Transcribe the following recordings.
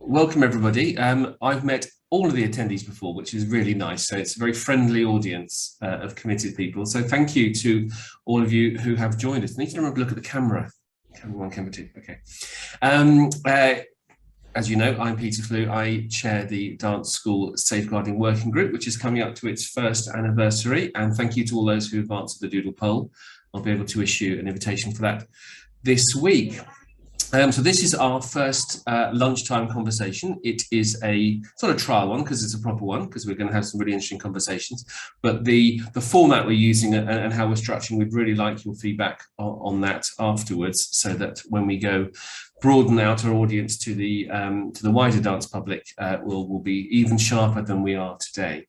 welcome everybody. I've met all of the attendees before, which is really nice. So it's a very friendly audience of committed people. So thank you to all of you who have joined us. I need to remember to look at the camera. Camera one, camera two, okay. As you know, I'm Peter Flew. I chair the Dance School Safeguarding Working Group, which is coming up to its first anniversary. And thank you to all those who have answered the Doodle poll. I'll be able to issue an invitation for that this week. So this is our first lunchtime conversation. It is a sort of trial one because it's a proper one, because we're going to have some really interesting conversations. But the format we're using and how we're structuring, we'd really like your feedback on that afterwards, so that when we go broaden out our audience to the wider dance public, we'll be even sharper than we are today.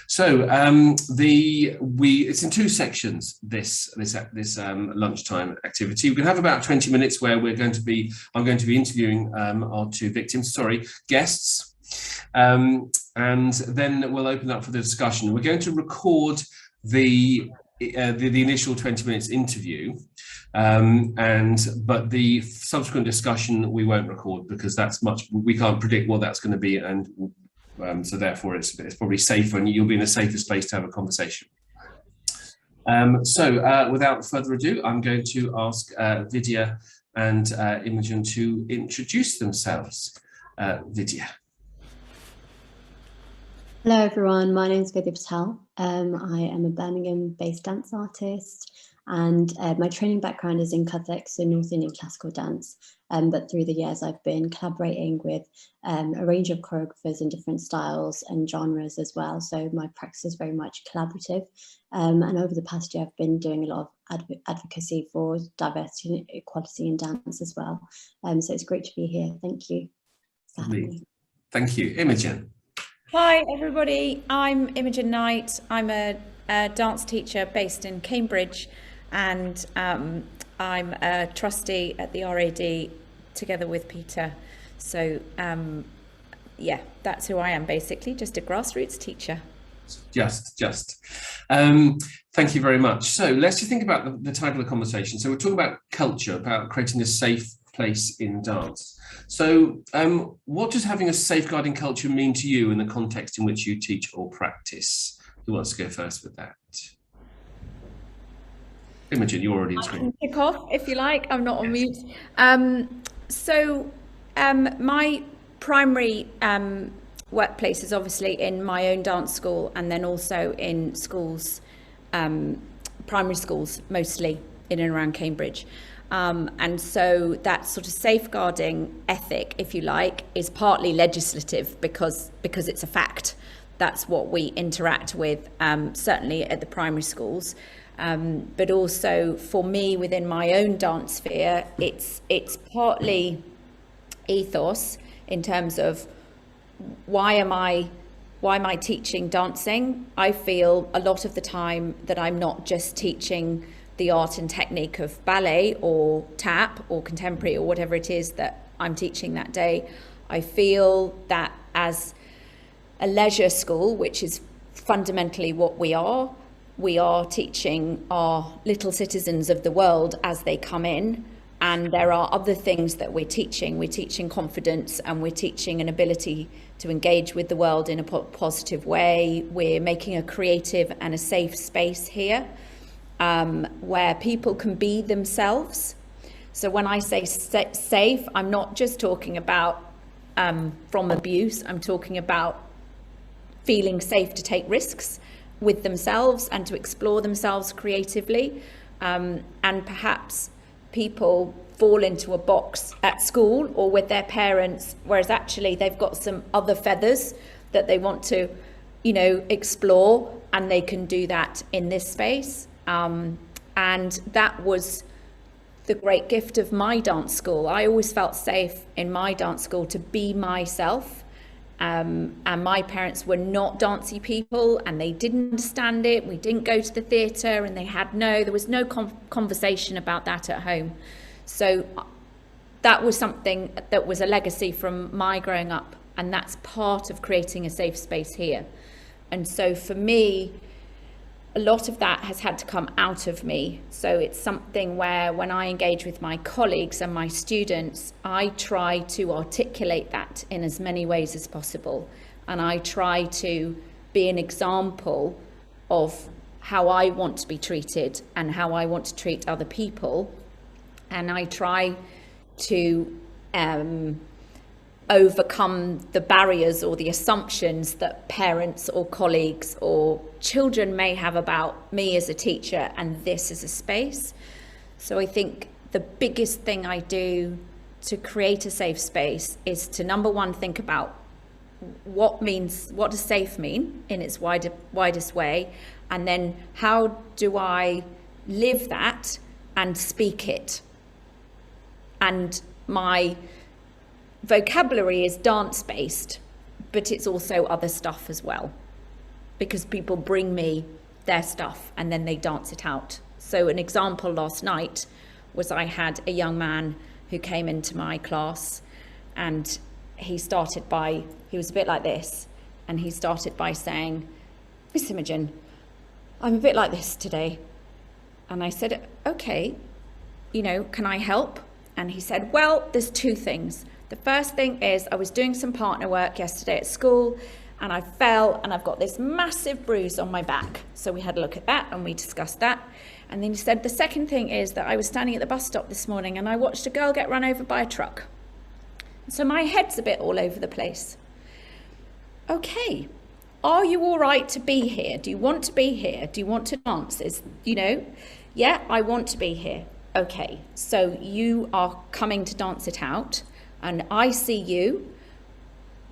So it's in two sections, this lunchtime activity. We're going to have about 20 minutes where I'm going to be interviewing our two guests, and then we'll open up for the discussion. We're going to record the initial 20 minutes interview, but the subsequent discussion we won't record, because we can't predict what that's going to be, and so therefore it's probably safer, and you'll be in a safer space to have a conversation. So without further ado, I'm going to ask Vidya and Imogen to introduce themselves. Vidya. Hello everyone, my name is Vidya Patel. I am a Birmingham-based dance artist, and my training background is in Kathak, so North Indian classical dance. But through the years, I've been collaborating with a range of choreographers in different styles and genres as well. So my practice is very much collaborative. And over the past year, I've been doing a lot of advocacy for diversity and equality in dance as well. So it's great to be here. Thank you for having me. Thank you. Imogen. Hi everybody, I'm Imogen Knight. I'm a dance teacher based in Cambridge, and I'm a trustee at the RAD together with Peter. So yeah, that's who I am, basically, just a grassroots teacher. Just. Thank you very much. So let's just think about the title of the conversation. So we're talking about culture, about creating a safe place in dance. So what does having a safeguarding culture mean to you in the context in which you teach or practice? Who wants to go first with that? Imogen, you're already on screen. I can kick off if you like. I'm not on mute. My primary workplace is obviously in my own dance school, and then also in schools, primary schools, mostly in and around Cambridge. And so that sort of safeguarding ethic, if you like, is partly legislative because it's a fact. That's what we interact with, certainly at the primary schools. But also for me within my own dance sphere, it's partly ethos in terms of why am I teaching dancing? I feel a lot of the time that I'm not just teaching the art and technique of ballet or tap or contemporary or whatever it is that I'm teaching that day. I feel that as a leisure school, which is fundamentally what we are teaching our little citizens of the world as they come in. And there are other things that we're teaching. We're teaching confidence, and we're teaching an ability to engage with the world in a positive way. We're making a creative and a safe space here, where people can be themselves. So when I say safe, I'm not just talking about from abuse. I'm talking about feeling safe to take risks with themselves and to explore themselves creatively. And perhaps people fall into a box at school or with their parents, whereas actually they've got some other feathers that they want to, explore, and they can do that in this space. And that was the great gift of my dance school. I always felt safe in my dance school to be myself. And my parents were not dancey people, and they didn't understand it. We didn't go to the theatre, and there was no conversation about that at home. So that was something that was a legacy from my growing up, and that's part of creating a safe space here. And so for me, a lot of that has had to come out of me. So it's something where when I engage with my colleagues and my students, I try to articulate that in as many ways as possible. And I try to be an example of how I want to be treated and how I want to treat other people. And I try to overcome the barriers or the assumptions that parents or colleagues or children may have about me as a teacher and this as a space. So I think the biggest thing I do to create a safe space is to, number one, think about what does safe mean in its widest way, and then how do I live that and speak it. And my vocabulary is dance-based, but it's also other stuff as well, because people bring me their stuff and then they dance it out. So an example last night was I had a young man who came into my class, and he was a bit like this, and he started by saying, "Miss Imogen, I'm a bit like this today." And I said, "Okay, can I help?" And he said, "Well, there's two things. The first thing is I was doing some partner work yesterday at school and I fell and I've got this massive bruise on my back." So we had a look at that and we discussed that. And then he said, "The second thing is that I was standing at the bus stop this morning and I watched a girl get run over by a truck. So my head's a bit all over the place." Okay, are you all right to be here? Do you want to be here? Do you want to dance? Yeah, I want to be here. Okay, so you are coming to dance it out. And I see you,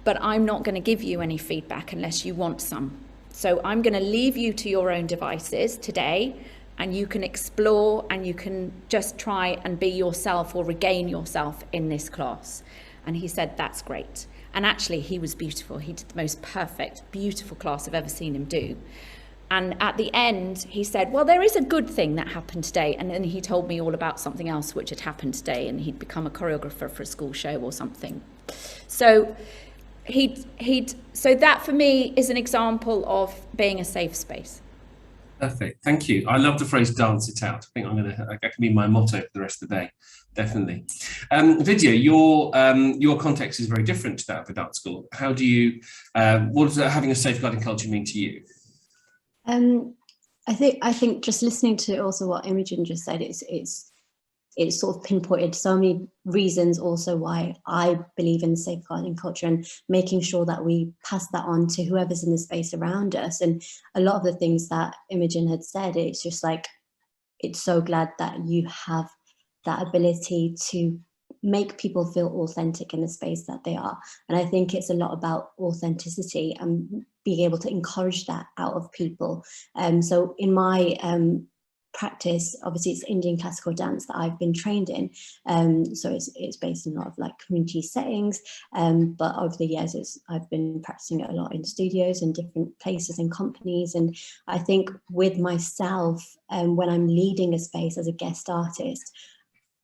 but I'm not going to give you any feedback unless you want some. So I'm going to leave you to your own devices today, and you can explore and you can just try and be yourself or regain yourself in this class. And he said, "That's great." And actually, he was beautiful. He did the most perfect, beautiful class I've ever seen him do. And at the end, he said, "Well, there is a good thing that happened today." And then he told me all about something else which had happened today, and he'd become a choreographer for a school show or something. So so that for me is an example of being a safe space. Perfect, thank you. I love the phrase "dance it out." I think that can be my motto for the rest of the day, definitely. Vidya, your context is very different to that of the dance school. How do you, what does having a safeguarding culture mean to you? I think just listening to also what Imogen just said, it's sort of pinpointed so many reasons also why I believe in the safeguarding culture and making sure that we pass that on to whoever's in the space around us. And a lot of the things that Imogen had said, it's just like, it's so glad that you have that ability to make people feel authentic in the space that they are. And I think it's a lot about authenticity and being able to encourage that out of people. So in my practice, obviously it's Indian classical dance that I've been trained in. So it's based in a lot of like community settings. But over the years, I've been practicing it a lot in studios and different places and companies. And I think with myself, when I'm leading a space as a guest artist,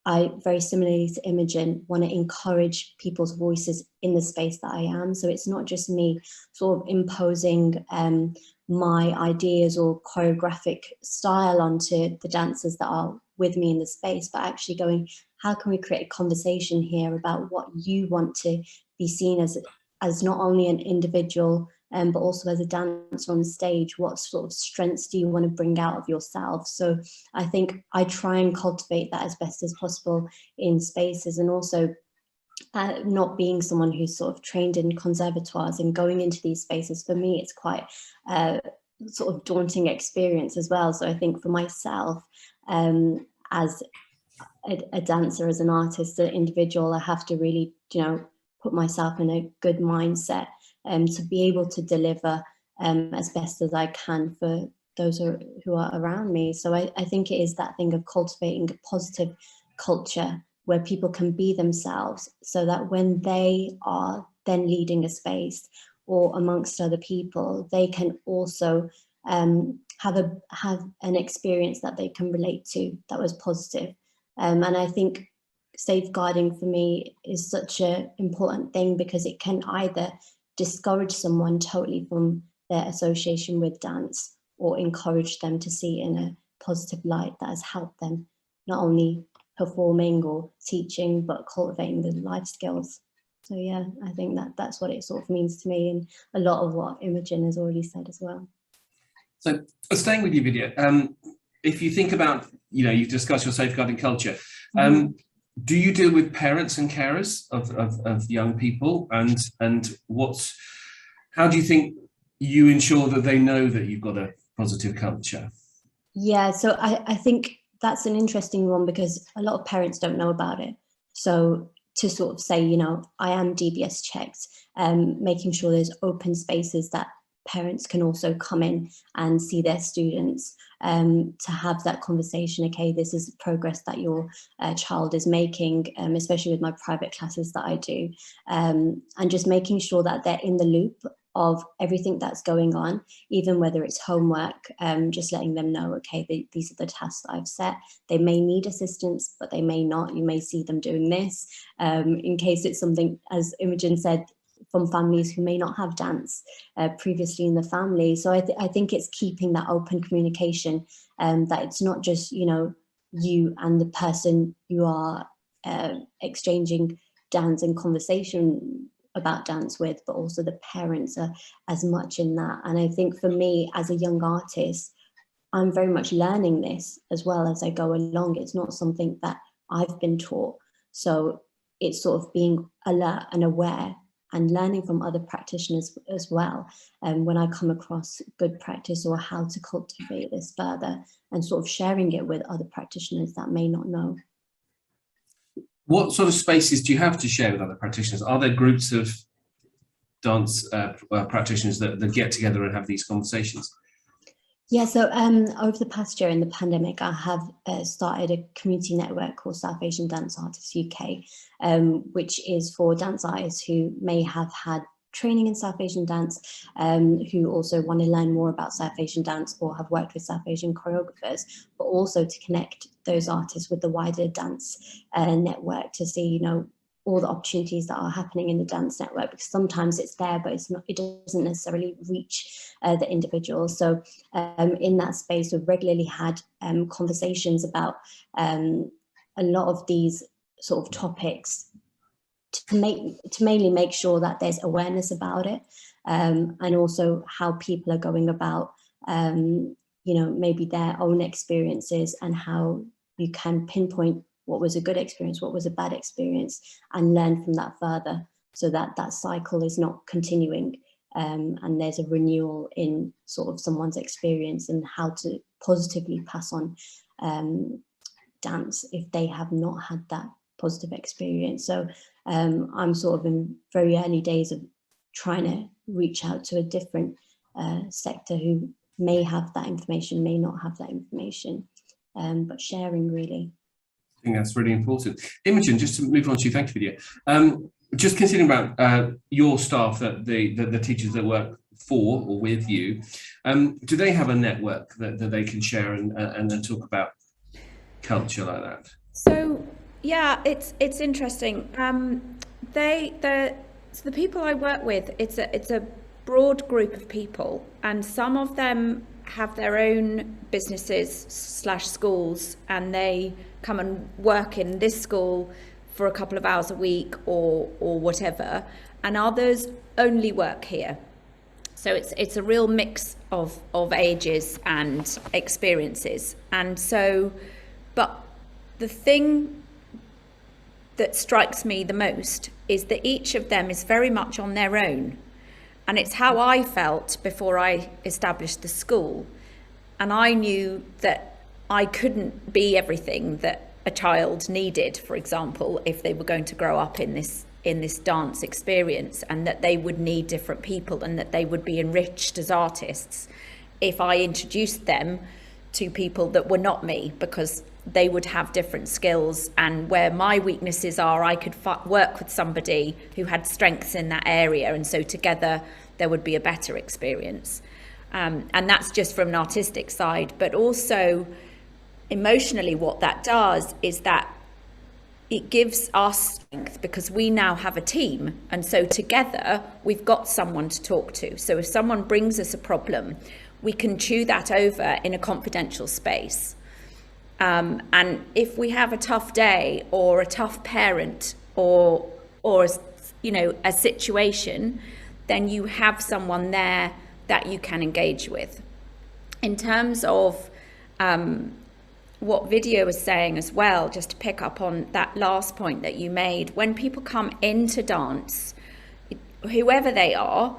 I, very similarly to Imogen, want to encourage people's voices in the space that I am. So it's not just me sort of imposing my ideas or choreographic style onto the dancers that are with me in the space, but actually going, how can we create a conversation here about what you want to be seen as not only an individual, but also as a dancer on stage? What sort of strengths do you want to bring out of yourself? So I think I try and cultivate that as best as possible in spaces, and also not being someone who's sort of trained in conservatoires and going into these spaces, for me, it's quite sort of daunting experience as well. So I think for myself, as a dancer, as an artist, an individual, I have to really, put myself in a good mindset to be able to deliver as best as I can for those who are around me. So I think it is that thing of cultivating a positive culture where people can be themselves, so that when they are then leading a space or amongst other people, they can also have an experience that they can relate to that was positive. And I think safeguarding for me is such an important thing, because it can either discourage someone totally from their association with dance, or encourage them to see in a positive light that has helped them not only performing or teaching, but cultivating the life skills. So yeah, I think that's what it sort of means to me, and a lot of what Imogen has already said as well. So staying with you, Vidya, if you think about, you've discussed your safeguarding culture, do you deal with parents and carers of young people, and how do you think you ensure that they know that you've got a positive culture? Yeah, so I think that's an interesting one, because a lot of parents don't know about it. So to sort of say, I am DBS checked, making sure there's open spaces that parents can also come in and see their students, to have that conversation. Okay, this is progress that your child is making, especially with my private classes that I do, and just making sure that they're in the loop of everything that's going on, even whether it's homework, just letting them know, okay, these are the tasks that I've set. They may need assistance, but they may not. You may see them doing this, in case it's something, as Imogen said, from families who may not have dance previously in the family. So I think it's keeping that open communication, that it's not just, you and the person you are exchanging dance and conversation about dance with, but also the parents are as much in that. And I think for me as a young artist, I'm very much learning this as well as I go along. It's not something that I've been taught. So it's sort of being alert and aware and learning from other practitioners as well. And when I come across good practice or how to cultivate this further, and sort of sharing it with other practitioners that may not know. What sort of spaces do you have to share with other practitioners? Are there groups of dance practitioners that get together and have these conversations? Yeah, so over the past year in the pandemic, I have started a community network called South Asian Dance Artists UK, which is for dance artists who may have had training in South Asian dance, who also want to learn more about South Asian dance or have worked with South Asian choreographers, but also to connect those artists with the wider dance network to see, all the opportunities that are happening in the dance network, because sometimes it's there, but it doesn't necessarily reach the individual. So in that space, we've regularly had conversations about a lot of these sort of topics to mainly make sure that there's awareness about it, and also how people are going about, maybe their own experiences, and how you can pinpoint what was a good experience, what was a bad experience, and learn from that further, so that that cycle is not continuing, and there's a renewal in sort of someone's experience, and how to positively pass on dance if they have not had that positive experience. So I'm sort of in very early days of trying to reach out to a different sector who may have that information, may not have that information, but sharing really. I think that's really important. Imogen, just to move on to you, thank you, Vidya. Just considering about your staff, that the teachers that work for or with you, do they have a network that they can share and then talk about culture like that? So yeah, it's interesting. So the people I work with, it's a broad group of people, and some of them have their own businesses / schools, and they come and work in this school for a couple of hours a week or whatever, and others only work here. So it's a real mix of ages and experiences. And so, but the thing that strikes me the most is that each of them is very much on their own. And it's how I felt before I established the school. And I knew that I couldn't be everything that a child needed, for example, if they were going to grow up in this dance experience, and that they would need different people, and that they would be enriched as artists if I introduced them to people that were not me, because they would have different skills, and where my weaknesses are, I could work with somebody who had strengths in that area, and so together there would be a better experience. And that's just from an artistic side, but also emotionally what that does is that it gives us strength, because we now have a team, and so together we've got someone to talk to. So if someone brings us a problem, we can chew that over in a confidential space. And if we have a tough day or a tough parent or you know, a situation, then you have someone there that you can engage with. In terms of what Vidya was saying as well, just to pick up on that last point that you made, when people come into dance, whoever they are,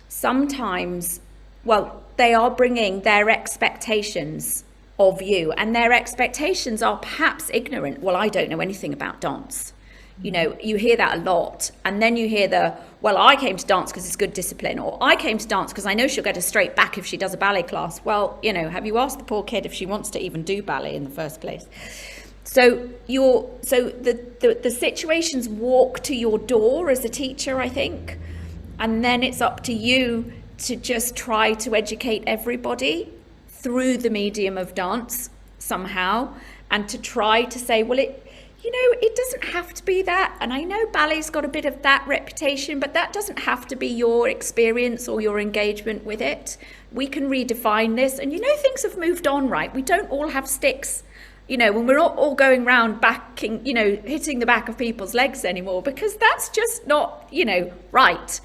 sometimes, well, they are bringing their expectations of you, and their expectations are perhaps ignorant. Well, I don't know anything about dance. You know, you hear that a lot. And then you hear well, I came to dance because it's good discipline, or I came to dance because I know she'll get a straight back if she does a ballet class. Well, you know, have you asked the poor kid if she wants to even do ballet in the first place? So the situations walk to your door as a teacher, I think, and then it's up to you to just try to educate everybody through the medium of dance somehow, and to try to say, well, it doesn't have to be that. And I know ballet's got a bit of that reputation, but that doesn't have to be your experience or your engagement with it. We can redefine this. And, you know, things have moved on, right? We don't all have sticks, you know, when we're all going around backing, you know, hitting the back of people's legs anymore, because that's just not, you know, right.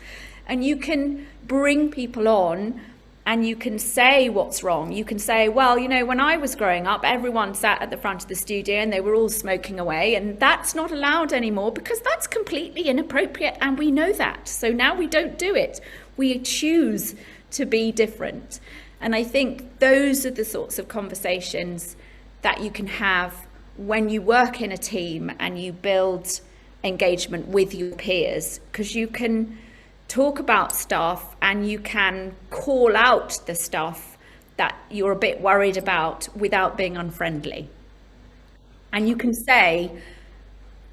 And you can bring people on, and you can say what's wrong. You can say, well, you know, when I was growing up, everyone sat at the front of the studio and they were all smoking away, and that's not allowed anymore because that's completely inappropriate, and we know that. So now we don't do it. We choose to be different. And I think those are the sorts of conversations that you can have when you work in a team and you build engagement with your peers, because you can talk about stuff and you can call out the stuff that you're a bit worried about without being unfriendly. And you can say,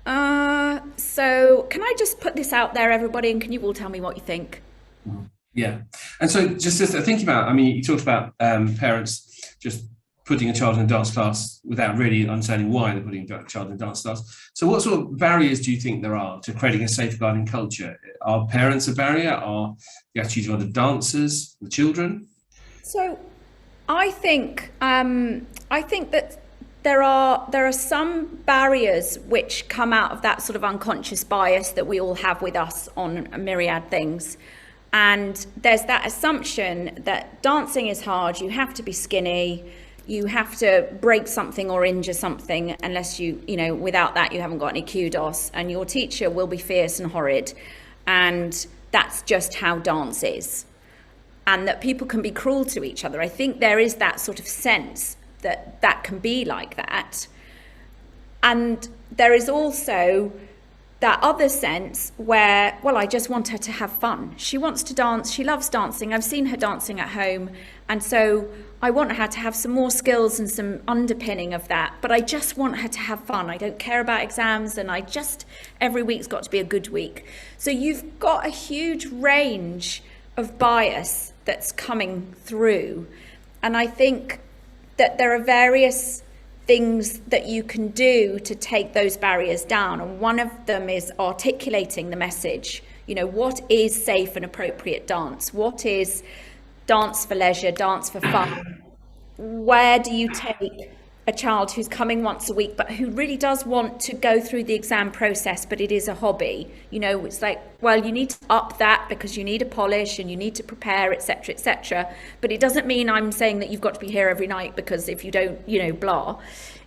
so can I just put this out there, everybody, and can you all tell me what you think? Yeah. And so just thinking about, I mean, you talked about parents just putting a child in a dance class without really understanding why they're putting a child in a dance class. So what sort of barriers do you think there are to creating a safeguarding culture? Are parents a barrier? Are the attitudes of other dancers, the children? So I think that there are some barriers which come out of that sort of unconscious bias that we all have with us on a myriad things. And there's that assumption that dancing is hard, you have to be skinny, you have to break something or injure something, unless you know, without that you haven't got any kudos, and your teacher will be fierce and horrid, and that's just how dance is, and that people can be cruel to each other. I think there is that sort of sense that that can be like that. And there is also that other sense where, well, I just want her to have fun. She wants to dance, she loves dancing, I've seen her dancing at home, and so I want her to have some more skills and some underpinning of that, but I just want her to have fun. I don't care about exams, and every week's got to be a good week. So you've got a huge range of bias that's coming through. And I think that there are various things that you can do to take those barriers down. And one of them is articulating the message. You know, what is safe and appropriate dance? What is dance for leisure, dance for fun? Where do you take a child who's coming once a week, but who really does want to go through the exam process, but it is a hobby? You know, it's like, well, you need to up that because you need a polish and you need to prepare, etc., etc. But it doesn't mean I'm saying that you've got to be here every night, because if you don't, you know, blah.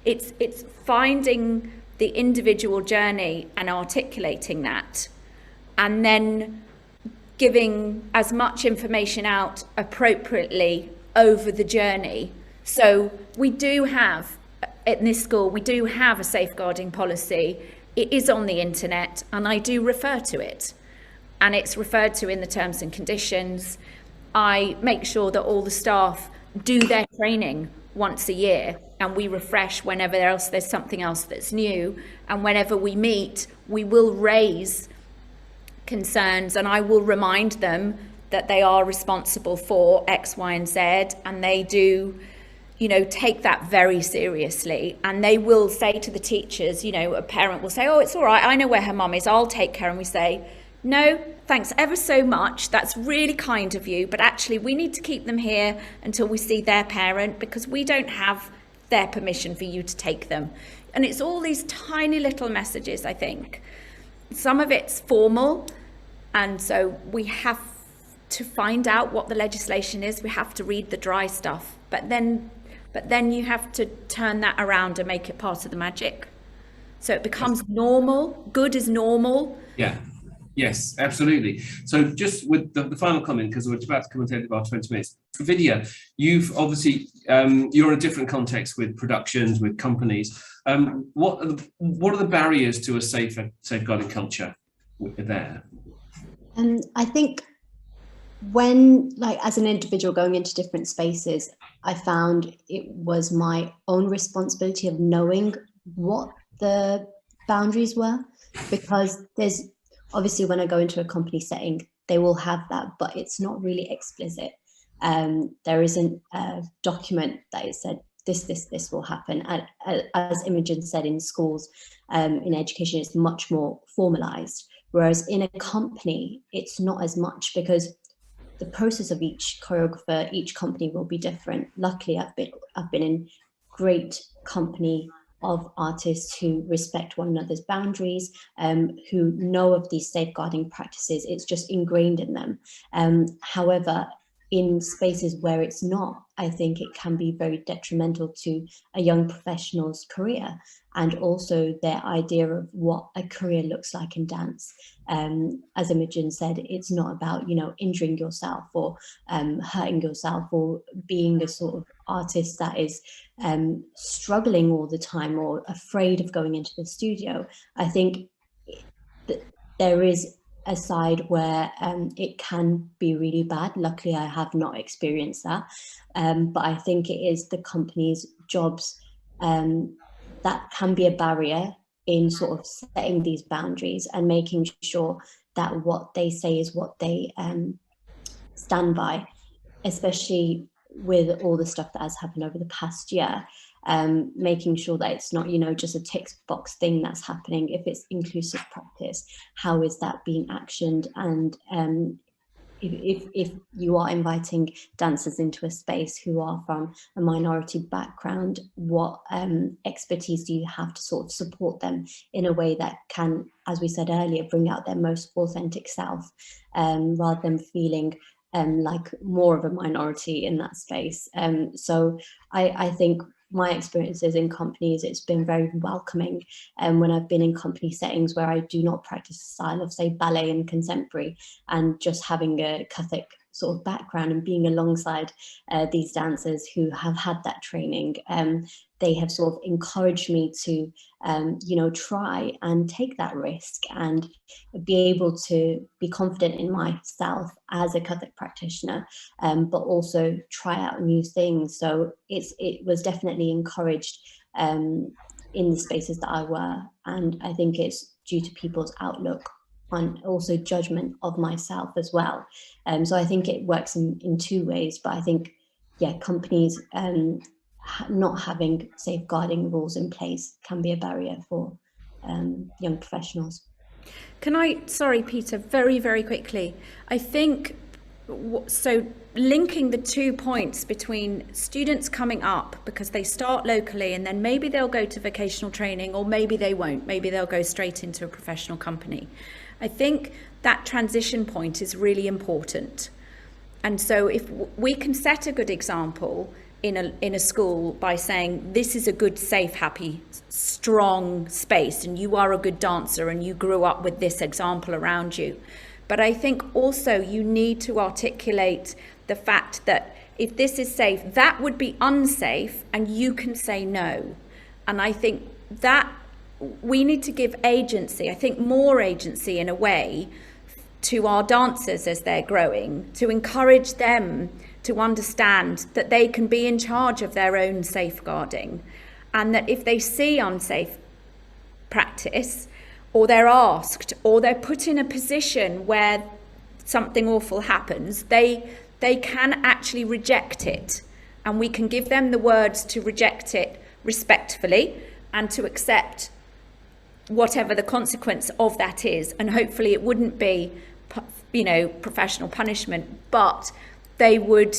It's finding the individual journey and articulating that, and then giving as much information out appropriately over the journey. So we do have, at this school, we do have a safeguarding policy. It is on the internet, and I do refer to it, and it's referred to in the terms and conditions. I make sure that all the staff do their training once a year, and we refresh whenever there's something else that's new. And whenever we meet, we will raise concerns, and I will remind them that they are responsible for X, Y, and Z, and they do, you know, take that very seriously. And they will say to the teachers, you know, a parent will say, oh, it's all right, I know where her mum is, I'll take her. And we say, no, thanks ever so much. That's really kind of you. But actually, we need to keep them here until we see their parent, because we don't have their permission for you to take them. And it's all these tiny little messages, I think. Some of it's formal. And so we have to find out what the legislation is. We have to read the dry stuff. But then you have to turn that around and make it part of the magic. So it becomes normal. Good is normal. Yeah. Yes, absolutely. So just with the final comment, because we're about to come to about 20 minutes. Vidya, you've obviously, you're in a different context with productions, with companies. What are the barriers to a safeguarding culture there? I think when, like, as an individual going into different spaces, I found it was my own responsibility of knowing what the boundaries were, because there's obviously, when I go into a company setting, they will have that, but it's not really explicit. There isn't a document that it said this will happen. And as Imogen said, in schools, in education, it's much more formalized. Whereas in a company, it's not as much, because the process of each choreographer, each company will be different. Luckily, I've been in great company of artists who respect one another's boundaries, who know of these safeguarding practices. It's just ingrained in them. However, in spaces where it's not, I think it can be very detrimental to a young professional's career, and also their idea of what a career looks like in dance. As Imogen said, it's not about, injuring yourself or hurting yourself, or being a sort of artist that is struggling all the time or afraid of going into the studio. I think there is a side where it can be really bad. Luckily, I have not experienced that. But I think it is the company's jobs that can be a barrier in sort of setting these boundaries and making sure that what they say is what they stand by, especially with all the stuff that has happened over the past year. Making sure that it's not, just a tick box thing that's happening. If it's inclusive practice, how is that being actioned? And if you are inviting dancers into a space who are from a minority background, what expertise do you have to sort of support them in a way that can, as we said earlier, bring out their most authentic self, rather than feeling like more of a minority in that space. So I think my experiences in companies, it's been very welcoming. And when I've been in company settings where I do not practice the style of, say, ballet and contemporary, and just having a Kathak sort of background and being alongside these dancers who have had that training, they have sort of encouraged me to, try and take that risk and be able to be confident in myself as a Kathak practitioner, but also try out new things. So it was definitely encouraged in the spaces that I were, and I think it's due to people's outlook on also judgment of myself as well. So I think it works in two ways, but I think, companies not having safeguarding rules in place can be a barrier for young professionals. Sorry, Peter, very, very quickly. I think, so linking the 2 points between students coming up because they start locally and then maybe they'll go to vocational training, or maybe they won't, maybe they'll go straight into a professional company. I think that transition point is really important. And so if we can set a good example in a school by saying, this is a good, safe, happy, strong space, and you are a good dancer and you grew up with this example around you. But I think also you need to articulate the fact that if this is safe, that would be unsafe, and you can say no. And I think that we need to give agency, I think more agency in a way, to our dancers as they're growing, to encourage them to understand that they can be in charge of their own safeguarding, and that if they see unsafe practice, or they're asked, or they're put in a position where something awful happens, they can actually reject it, and we can give them the words to reject it respectfully and to accept whatever the consequence of that is. And hopefully it wouldn't be professional punishment, but they would,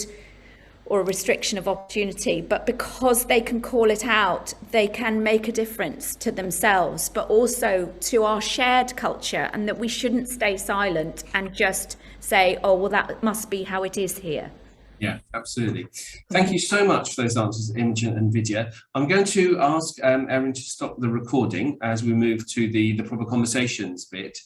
or a restriction of opportunity, but because they can call it out, they can make a difference to themselves, but also to our shared culture, and that we shouldn't stay silent and just say, oh, well, that must be how it is here. Yeah, absolutely. Thank you so much for those answers, Imogen and Vidya. I'm going to ask Erin to stop the recording as we move to the proper conversations bit.